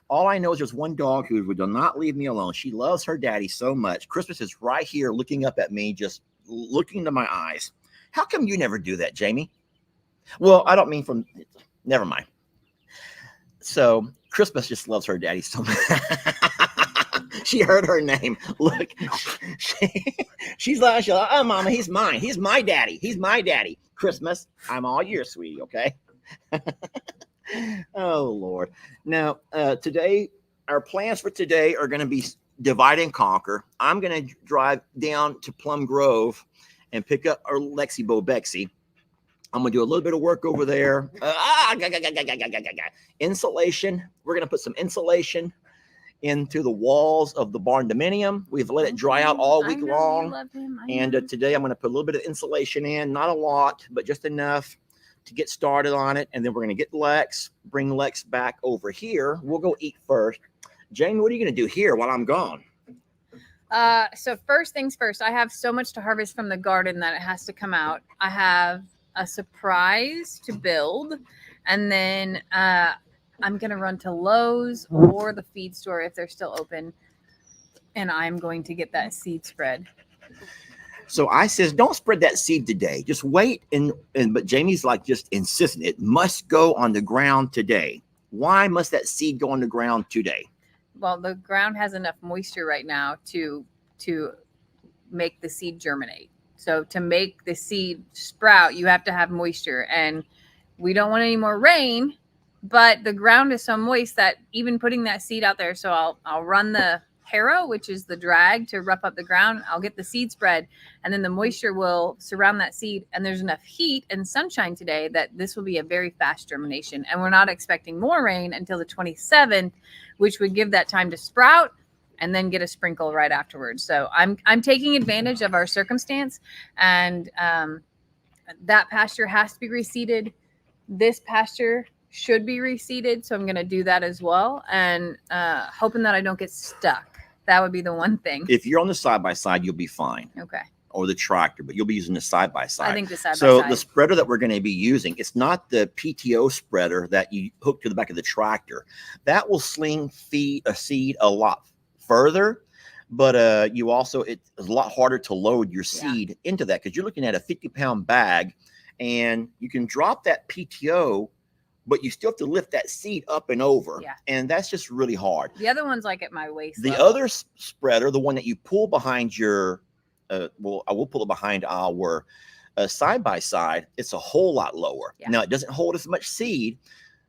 All I know is there's one dog who will not leave me alone. She loves her daddy so much. Christmas is right here looking up at me, just looking into my eyes. How come you never do that, Jamie? Well, I don't mean from, never mind. So Christmas just loves her daddy so much. She heard her name. Look, she's like, oh, Mama, he's mine. He's my daddy. He's my daddy. Christmas, I'm all yours, sweetie, okay? Oh, Lord. Now, today, our plans for today are going to be divide and conquer. I'm going to drive down to Plum Grove and pick up our Lexi Bo Bexy. I'm going to do a little bit of work over there. Insulation. We're going to put some insulation into the walls of the barn dominium. We've let it dry out all week long. And today I'm going to put a little bit of insulation in. Not a lot, but just enough to get started on it. And then we're going to get Lex, bring Lex back over here. We'll go eat first. Jamie, what are you going to do here while I'm gone? So first things first, I have so much to harvest from the garden that it has to come out. I have a surprise to build. And then I'm going to run to Lowe's or the feed store if they're still open. And I'm going to get that seed spread. So I says, don't spread that seed today. Just wait. But Jamie's just insistent. It must go on the ground today. Why must that seed go on the ground today? Well, the ground has enough moisture right now to make the seed germinate. So to make the seed sprout, you have to have moisture. And we don't want any more rain, but the ground is so moist that even putting that seed out there. So I'll run the harrow, which is the drag to rough up the ground. I'll get the seed spread, and then the moisture will surround that seed. And there's enough heat and sunshine today that this will be a very fast germination. And we're not expecting more rain until the 27th, which would give that time to sprout and then get a sprinkle right afterwards. So I'm taking advantage of our circumstance, and that pasture has to be reseeded. This pasture should be reseeded, so I'm going to do that as well, and hoping that I don't get stuck. That would be the one thing. If you're on the side-by-side, you'll be fine. Okay. Or the tractor, but you'll be using the side-by-side. I think the side-by-side. So the spreader that we're going to be using, it's not the PTO spreader that you hook to the back of the tractor. That will sling a seed a lot further, but you also, it's a lot harder to load your seed into that because you're looking at a 50-pound bag, and you can drop that PTO, but you still have to lift that seed up and over. Yeah. And that's just really hard. The other one's like at my waist. The other spreader, the one that you pull behind your, well, I will pull it behind our side-by-side. It's a whole lot lower. Yeah. Now, it doesn't hold as much seed,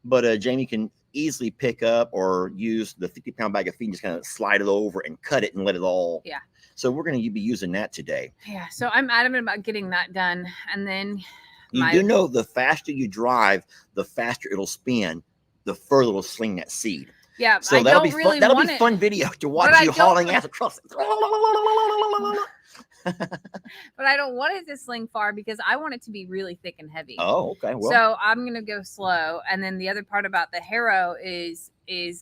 but Jamie can easily pick up or use the 50-pound bag of feed and just kind of slide it over and cut it and let it all. Yeah. So we're going to be using that today. Yeah. So I'm adamant about getting that done. And then you do know the faster you drive, the faster it'll spin, the further it'll sling that seed. Yeah. So that'll be fun. That'll be fun video to watch you hauling ass across. But I don't want it to sling far because I want it to be really thick and heavy. Oh, okay. Well, so I'm gonna go slow, and then the other part about the harrow is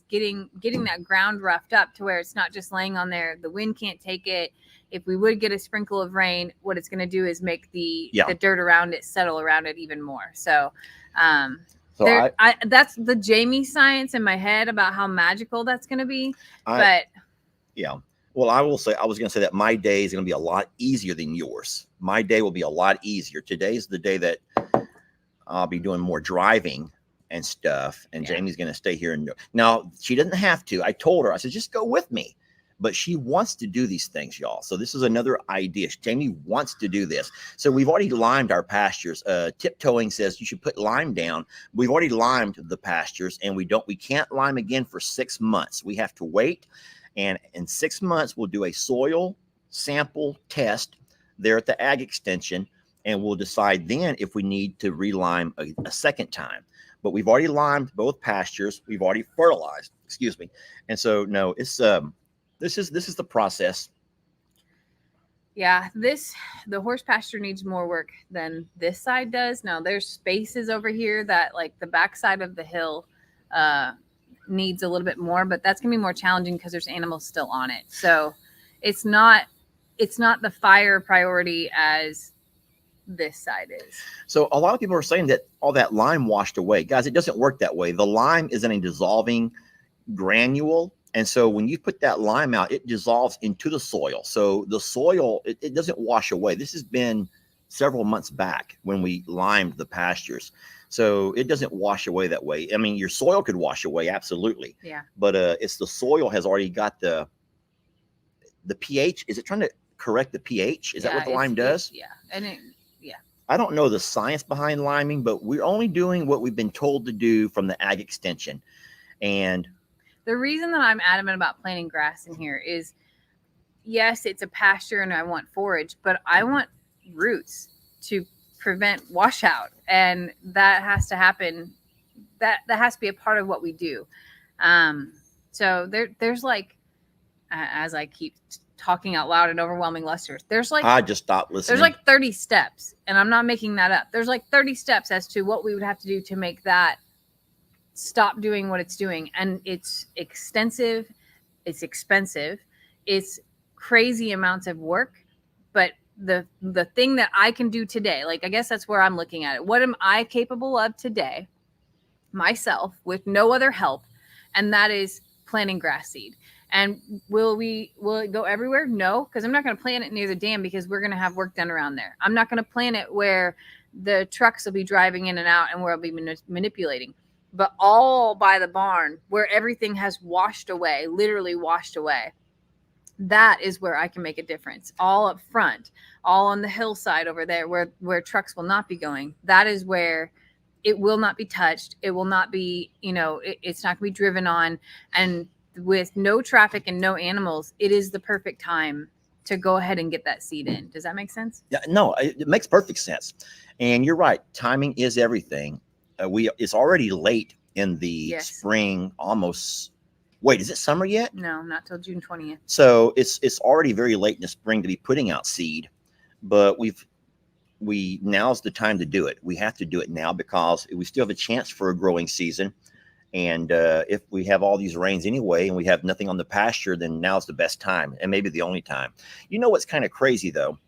getting that ground roughed up to where it's not just laying on there. The wind can't take it. If we would get a sprinkle of rain, what it's gonna do is make the dirt around it settle around it even more. So, that's the Jamie science in my head about how magical that's gonna be. Well, I will say, I was going to say that my day is going to be a lot easier than yours. My day will be a lot easier. Today's the day that I'll be doing more driving and stuff. And Jamie's going to stay here. Now, she doesn't have to. I told her, I said, just go with me. But she wants to do these things, y'all. So this is another idea. Jamie wants to do this. So we've already limed our pastures. Tiptoeing says you should put lime down. We've already limed the pastures, and we can't lime again for 6 months. We have to wait. And in 6 months, we'll do a soil sample test there at the ag extension, and we'll decide then if we need to relime a second time. But we've already limed both pastures. We've already fertilized, excuse me. And so, no, it's this is the process. Yeah, the horse pasture needs more work than this side does. Now, there's spaces over here that, like the backside of the hill, needs a little bit more, but that's gonna be more challenging because there's animals still on it. So it's not the fire priority as this side is. So a lot of people are saying that all that lime washed away. Guys, it doesn't work that way. The lime is in a dissolving granule, and so when you put that lime out, it dissolves into the soil. So the soil, it doesn't wash away. This has been several months back when we limed the pastures. So it doesn't wash away that way. I mean, your soil could wash away, absolutely. Yeah. But it's the soil has already got the pH. Is it trying to correct the pH? Is that what the lime does? Yeah. I don't know the science behind liming, but we're only doing what we've been told to do from the ag extension. And the reason that I'm adamant about planting grass in here is, yes, it's a pasture and I want forage, but I want roots to prevent washout, and that has to happen. That has to be a part of what we do. So there's like, as I keep talking out loud and overwhelming Lesters, there's like, I just stopped listening. There's like 30 steps, and I'm not making that up. There's like 30 steps as to what we would have to do to make that stop doing what it's doing. And it's extensive, it's expensive, it's crazy amounts of work, but the thing that I can do today, like, I guess that's where I'm looking at it. What am I capable of today, myself, with no other help? And that is planting grass seed. And will it go everywhere? No, because I'm not going to plant it near the dam because we're going to have work done around there. I'm not going to plant it where the trucks will be driving in and out and where I'll be manipulating. But all by the barn where everything has washed away, literally washed away. That is where I can make a difference. All up front, all on the hillside over there where trucks will not be going. That is where it will not be touched. It will not be, it's not going to be driven on. And with no traffic and no animals, it is the perfect time to go ahead and get that seed in. Does that make sense? Yeah, no, it makes perfect sense. And you're right. Timing is everything. It's already late in the spring, almost. Wait, is it summer yet? No, not till June 20th. So it's already very late in the spring to be putting out seed, but we've now's the time to do it. We have to do it now because we still have a chance for a growing season. And if we have all these rains anyway, and we have nothing on the pasture, then now's the best time, and maybe the only time. You know what's kind of crazy though,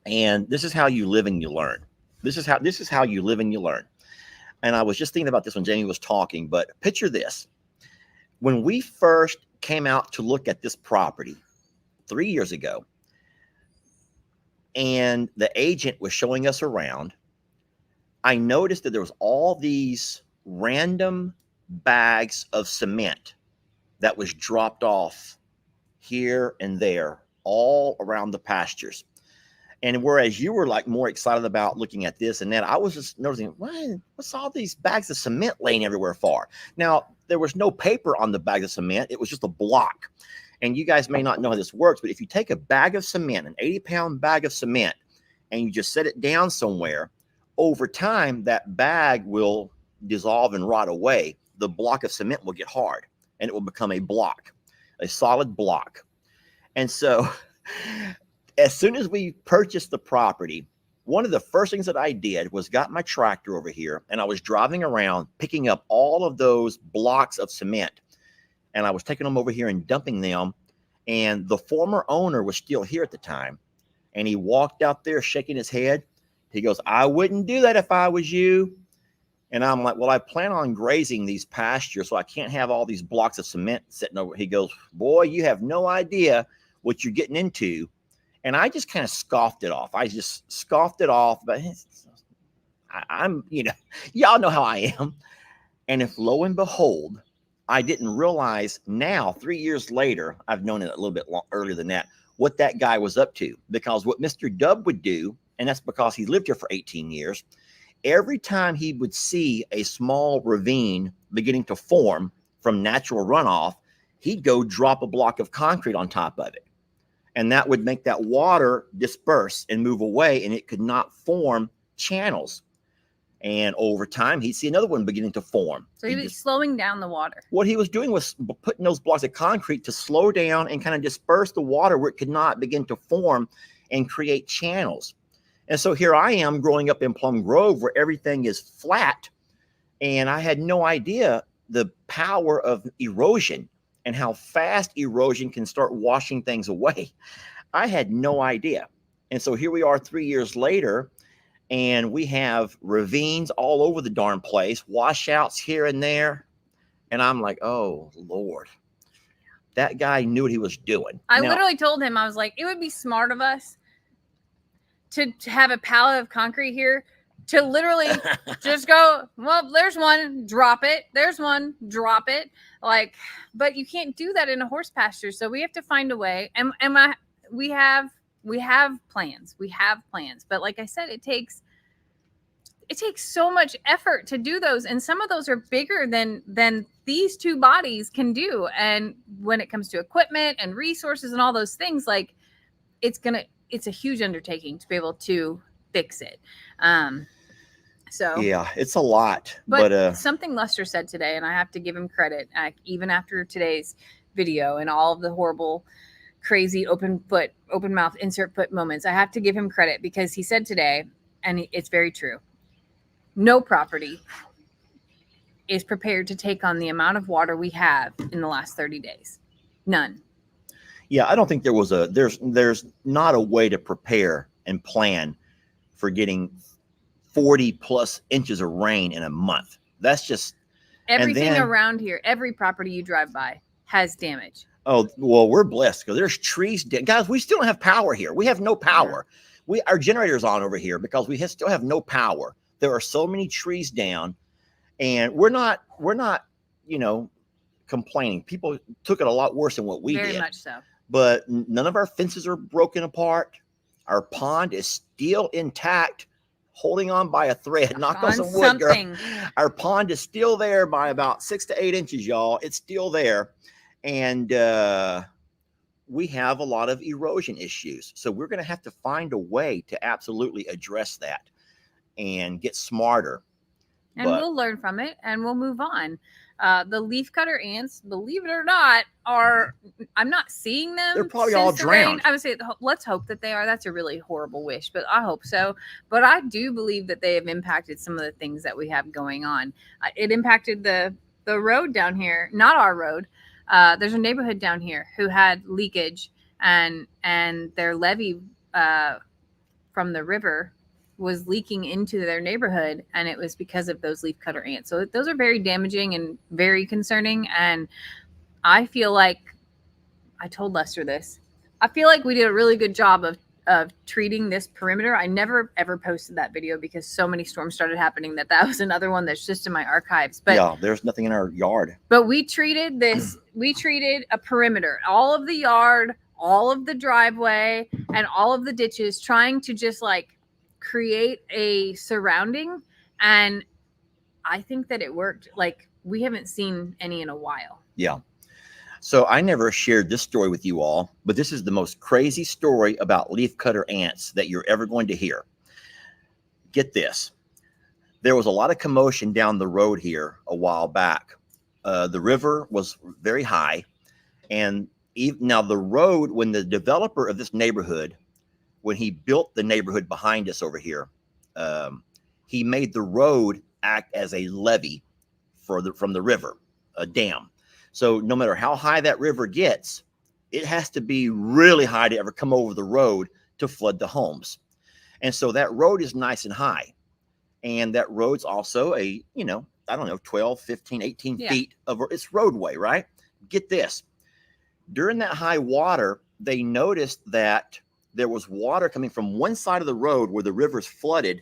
and this is how you live and you learn. This is how you live and you learn. And I was just thinking about this when Jamie was talking. But picture this: when we first came out to look at this property 3 years ago, and the agent was showing us around, I noticed that there was all these random bags of cement that was dropped off here and there all around the pastures. And whereas you were like more excited about looking at this and that, I was just noticing, what's all these bags of cement laying everywhere for? Now, there was no paper on the bag of cement. It was just a block. And you guys may not know how this works, but if you take a bag of cement, an 80-pound bag of cement, and you just set it down somewhere, over time, that bag will dissolve and rot away. The block of cement will get hard and it will become a block, a solid block. And so as soon as we purchased the property, one of the first things that I did was got my tractor over here, and I was driving around picking up all of those blocks of cement, and I was taking them over here and dumping them. And the former owner was still here at the time, and he walked out there shaking his head. He goes, "I wouldn't do that if I was you." And I'm like, "Well, I plan on grazing these pastures, so I can't have all these blocks of cement sitting over." He goes, "Boy, you have no idea what you're getting into." And I just kind of scoffed it off. I just scoffed it off. But I'm, y'all know how I am. And if lo and behold, I didn't realize now, 3 years later, I've known it a little bit earlier than that, what that guy was up to. Because what Mr. Dub would do, and that's because he lived here for 18 years, every time he would see a small ravine beginning to form from natural runoff, he'd go drop a block of concrete on top of it. And that would make that water disperse and move away, and it could not form channels. And over time, he'd see another one beginning to form. So he was slowing down the water. What he was doing was putting those blocks of concrete to slow down and kind of disperse the water where it could not begin to form and create channels. And so here I am growing up in Plum Grove where everything is flat. And I had no idea the power of erosion and how fast erosion can start washing things away. I had no idea. And so here we are 3 years later, and we have ravines all over the darn place, washouts here and there. And I'm like, oh, Lord, that guy knew what he was doing. I literally told him, I was like, it would be smart of us to have a pallet of concrete here to literally just go, well, there's one, drop it. There's one, drop it. Like, but you can't do that in a horse pasture. So we have to find a way. And we have plans. We have plans. But like I said, it takes so much effort to do those. And some of those are bigger than these two bodies can do. And when it comes to equipment and resources and all those things, like it's a huge undertaking to be able to fix it. So yeah, it's a lot. But something Lester said today, and I have to give him credit, even after today's video and all of the horrible, crazy open mouth insert foot moments, I have to give him credit because he said today, and it's very true, no property is prepared to take on the amount of water we have in the last 30 days. None. Yeah, I don't think there's not a way to prepare and plan for getting 40 plus inches of rain in a month. That's just everything around here. Every property you drive by has damage. Oh, well, we're blessed because there's trees. Guys, we still don't have power here. We have no power. Yeah. Our generator's on over here because we still have no power. There are so many trees down, and we're not, complaining. People took it a lot worse than what we did. Very much so. But none of our fences are broken apart. Our pond is still intact, holding on by a thread. Knock on some wood, girl. Our pond is still there by about 6 to 8 inches, y'all. It's still there. And we have a lot of erosion issues. So we're going to have to find a way to absolutely address that and get smarter. And we'll learn from it and we'll move on. The leafcutter ants, believe it or not, I'm not seeing them. They're probably all since the rain. drowned. I would say let's hope that they are. That's a really horrible wish, but I hope so. But I do believe that they have impacted some of the things that we have going on. It impacted the road down here, not our road. There's a neighborhood down here who had leakage, and their levee from the river was leaking into their neighborhood, and it was because of those leafcutter ants. So those are very damaging and very concerning. And I feel like, I told Lester this, I feel like we did a really good job of treating this perimeter. I never ever posted that video because so many storms started happening that was another one that's just in my archives. But yeah, there's nothing in our yard. But we treated a perimeter, all of the yard, all of the driveway, and all of the ditches, trying to just like create a surrounding. And I think that it worked. Like, we haven't seen any in a while. Yeah. So I never shared this story with you all, but this is the most crazy story about leafcutter ants that you're ever going to hear. Get this. There was a lot of commotion down the road here a while back. The river was very high. And now the road, when the developer of this neighborhood, when he built the neighborhood behind us over here, he made the road act as a levee from the river, a dam. So no matter how high that river gets, it has to be really high to ever come over the road to flood the homes. And so that road is nice and high. And that road's also a, 12, 15, 18 feet of its roadway, right? Get this. During that high water, they noticed that there was water coming from one side of the road where the river's flooded,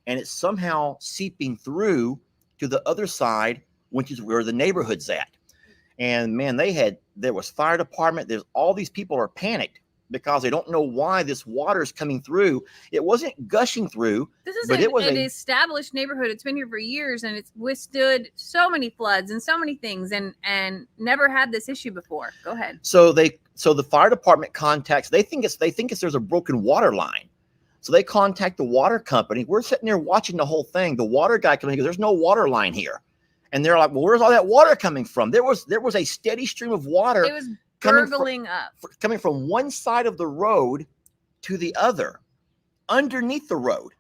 and it's somehow seeping through to the other side, which is where the neighborhood's at. And man, there was fire department. There's all these people are panicked because they don't know why this water is coming through. It wasn't gushing through. This is an established neighborhood. It's been here for years, and it's withstood so many floods and so many things, and never had this issue before. Go ahead. So the fire department contacts. They think there's a broken water line. So they contact the water company. We're sitting there watching the whole thing. The water guy comes in and goes, "There's no water line here." And they're like, "Well, where's all that water coming from?" There was a steady stream of water. It was gurgling coming from one side of the road to the other, underneath the road.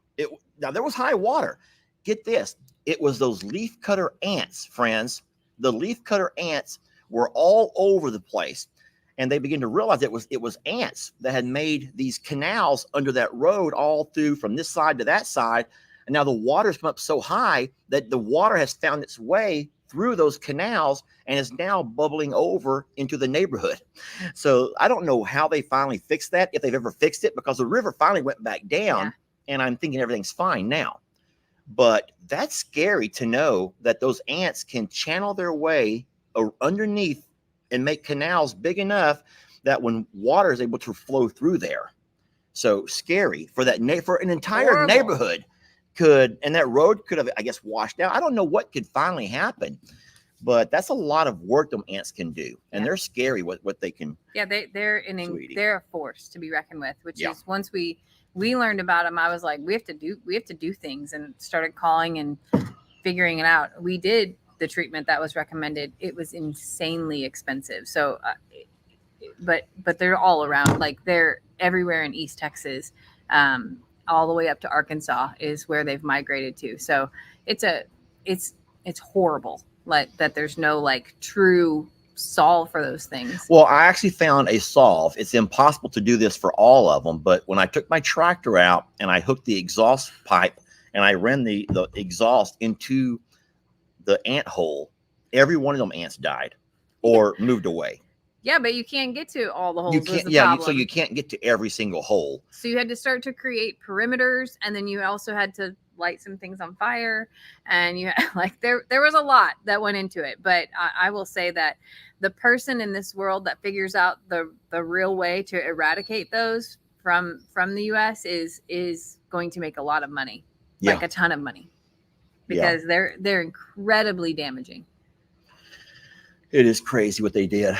Now there was high water. Get this. It was those leafcutter ants, friends. The leafcutter ants were all over the place. And they began to realize it was ants that had made these canals under that road all through from this side to that side. And now the water's come up so high that the water has found its way through those canals and is now bubbling over into the neighborhood. So I don't know how they finally fixed that, if they've ever fixed it, because the river finally went back down, and I'm thinking everything's fine now. But that's scary to know that those ants can channel their way underneath and make canals big enough that when water is able to flow through there. So scary for for an entire neighborhood. And that road could have, I guess, washed out. I don't know what could finally happen, but that's a lot of work them ants can do, and they're scary what they can. Yeah, they're a force to be reckoned with. Which is, once we learned about them, I was like, we have to do things, and started calling and figuring it out. We did the treatment that was recommended. It was insanely expensive. So, but they're all around. Like, they're everywhere in East Texas. All the way up to Arkansas is where they've migrated to. So it's horrible, like, that there's no like true solve for those things. Well, I actually found a solve. It's impossible to do this for all of them, but when I took my tractor out and I hooked the exhaust pipe and I ran the exhaust into the ant hole, every one of them ants died or moved away. Yeah, but you can't get to all the holes. You can't, so you can't get to every single hole. So you had to start to create perimeters, and then you also had to light some things on fire, and you like there was a lot that went into it. But I will say that the person in this world that figures out the real way to eradicate those from the U.S. is going to make a lot of money, like a ton of money, because they're incredibly damaging. It is crazy what they did.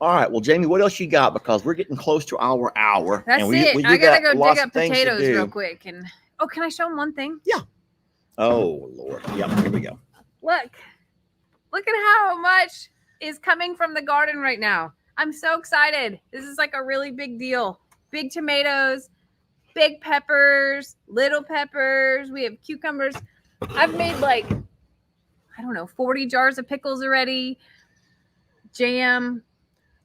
All right. Well, Jamie, what else you got? Because we're getting close to our hour. That's it. I gotta go dig up potatoes real quick. And can I show them one thing? Yeah. Oh Lord. Yeah. Here we go. Look Look at how much is coming from the garden right now. I'm so excited. This is like a really big deal. Big tomatoes, big peppers, little peppers. We have cucumbers. I've made like, I don't know, 40 jars of pickles already. Jam.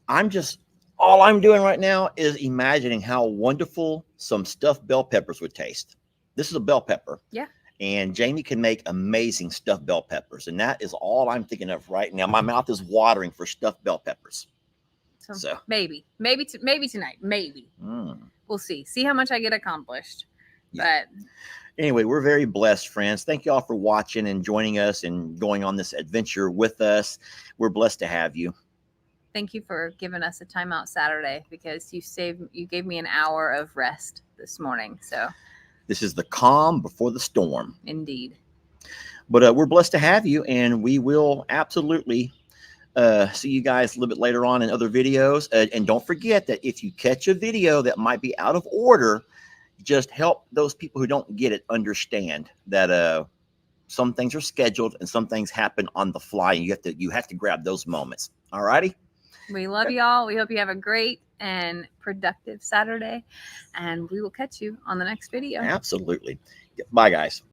All I'm doing right now is imagining how wonderful some stuffed bell peppers would taste. This is a bell pepper. Yeah. And Jamie can make amazing stuffed bell peppers. And that is all I'm thinking of right now. My mouth is watering for stuffed bell peppers. So maybe tonight, maybe. We'll see how much I get accomplished. Yeah. But anyway, we're very blessed, friends. Thank you all for watching and joining us and going on this adventure with us. We're blessed to have you. Thank you for giving us a timeout Saturday, because you gave me an hour of rest this morning. So this is the calm before the storm. Indeed. But we're blessed to have you, and we will absolutely see you guys a little bit later on in other videos. And don't forget that if you catch a video that might be out of order, just help those people who don't get it understand that some things are scheduled and some things happen on the fly, and you have to grab those moments. All righty. We love y'all. We hope you have a great and productive Saturday, and we will catch you on the next video. Absolutely. Bye, guys.